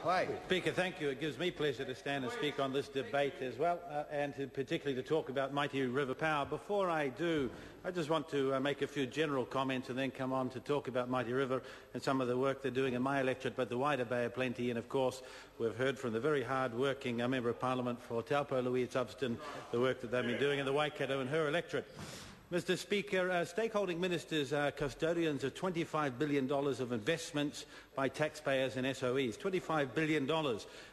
play. Speaker, thank you. It gives me pleasure to stand and speak on this debate as well, and particularly to talk about Mighty River Power. Before I do, I just want to make a few general comments and then come on to talk about Mighty River and some of the work they're doing in my electorate, but the wider Bay of Plenty. And of course, we've heard from the very hard-working Member of Parliament for Taupo, Louise Upston, the work that they've been doing in the Waikato and her electorate. Mr Speaker, stakeholding ministers are custodians of $25 billion of investments by taxpayers in SOEs. $25 billion,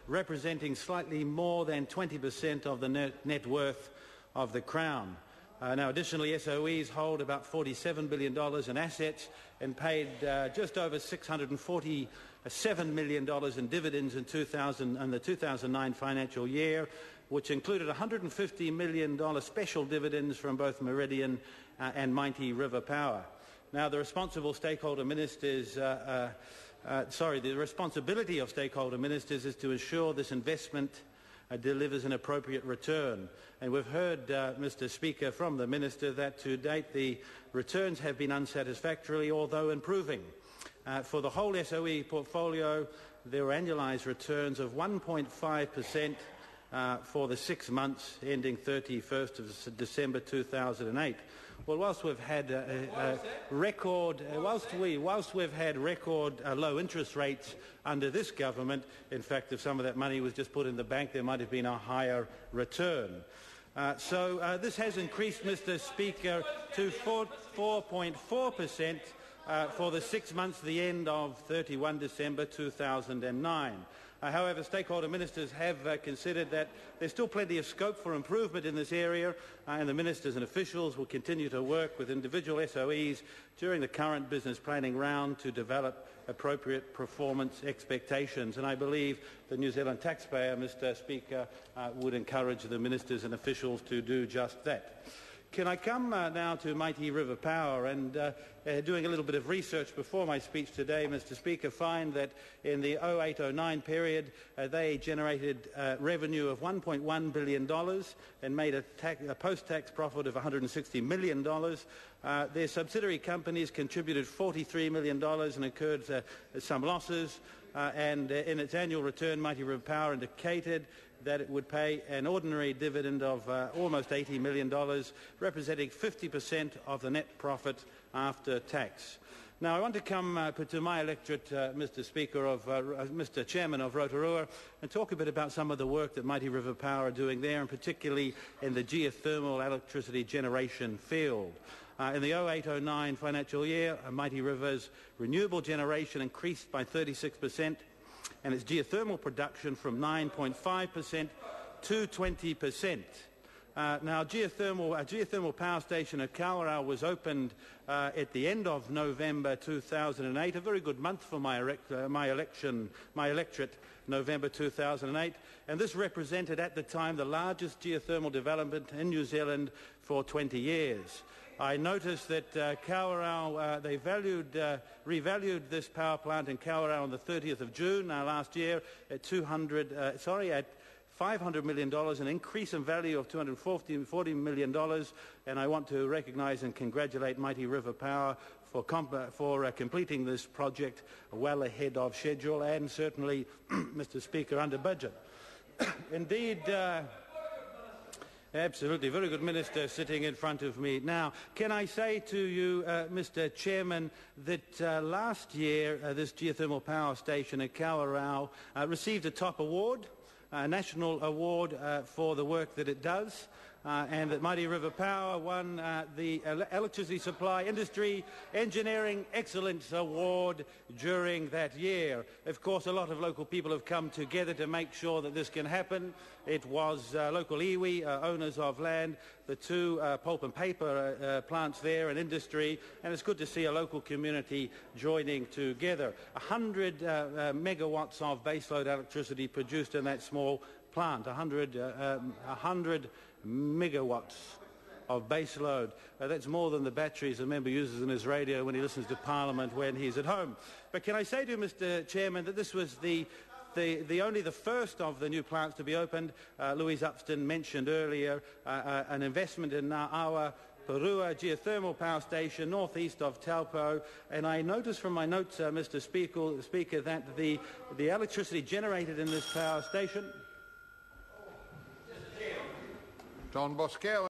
representing slightly more than 20% of the net worth of the Crown. Now, additionally, SOEs hold about $47 billion in assets and paid just over $647 million in dividends in the 2009 financial year, which included $150 million special dividends from both Meridian and Mighty River Power. Now, the responsibility of stakeholder ministers is to ensure this investment delivers an appropriate return. And we've heard, Mr Speaker, from the Minister that to date the returns have been unsatisfactory, although improving. For the whole SOE portfolio, there were annualised returns of 1.5% for the 6 months ending 31st of December 2008. Well, whilst we've had record low interest rates under this government, in fact, if some of that money was just put in the bank, there might have been a higher return. So this has increased, Mr Speaker, to 4.4% for the 6 months to the end of 31 December 2009. However, stakeholder ministers have considered that there's still plenty of scope for improvement in this area, and the ministers and officials will continue to work with individual SOEs during the current business planning round to develop appropriate performance expectations. And I believe the New Zealand taxpayer, Mr Speaker, would encourage the ministers and officials to do just that. Can I come now to Mighty River Power, and doing a little bit of research before my speech today, Mr Speaker, find that in the 08-09 period they generated revenue of $1.1 billion and made a post-tax profit of $160 million. Their subsidiary companies contributed $43 million and incurred some losses. And in its annual return, Mighty River Power indicated that it would pay an ordinary dividend of almost $80 million, representing 50% of the net profit after tax. Now, I want to come to my electorate, Mr Speaker, Mr Chairman of Rotorua, and talk a bit about some of the work that Mighty River Power are doing there, and particularly in the geothermal electricity generation field. In the 08-09 financial year, Mighty River's renewable generation increased by 36%, and its geothermal production from 9.5% to 20%. Now, geothermal power station at Kawerau was opened at the end of November 2008, a very good month for my electorate, November 2008, and this represented at the time the largest geothermal development in New Zealand for 20 years. I noticed that Kawerau, they revalued this power plant in Kawerau on the 30th of June last year at $500 million, an increase in value of $240 million, and I want to recognise and congratulate Mighty River Power for completing this project well ahead of schedule and certainly, Mr Speaker, under budget. Indeed, absolutely. Very good Minister sitting in front of me. Now, can I say to you, Mr Chairman, that last year this geothermal power station at Kawerau received a top award, a national award for the work that it does, and that Mighty River Power won the Electricity Supply Industry Engineering Excellence Award during that year. Of course, a lot of local people have come together to make sure that this can happen. It was local iwi, owners of land, the two pulp and paper plants there and industry, and it's good to see a local community joining together. 100 megawatts of baseload electricity produced in that small plant, 100 megawatts of base load. That's more than the batteries a member uses in his radio when he listens to Parliament when he's at home. But can I say to you, Mr Chairman, that this was only the first of the new plants to be opened. Louise Upston mentioned earlier an investment in our Perua Geothermal Power Station, northeast of Taupo. And I noticed from my notes, Mr. Speaker, that the electricity generated in this power station... John Boscawen.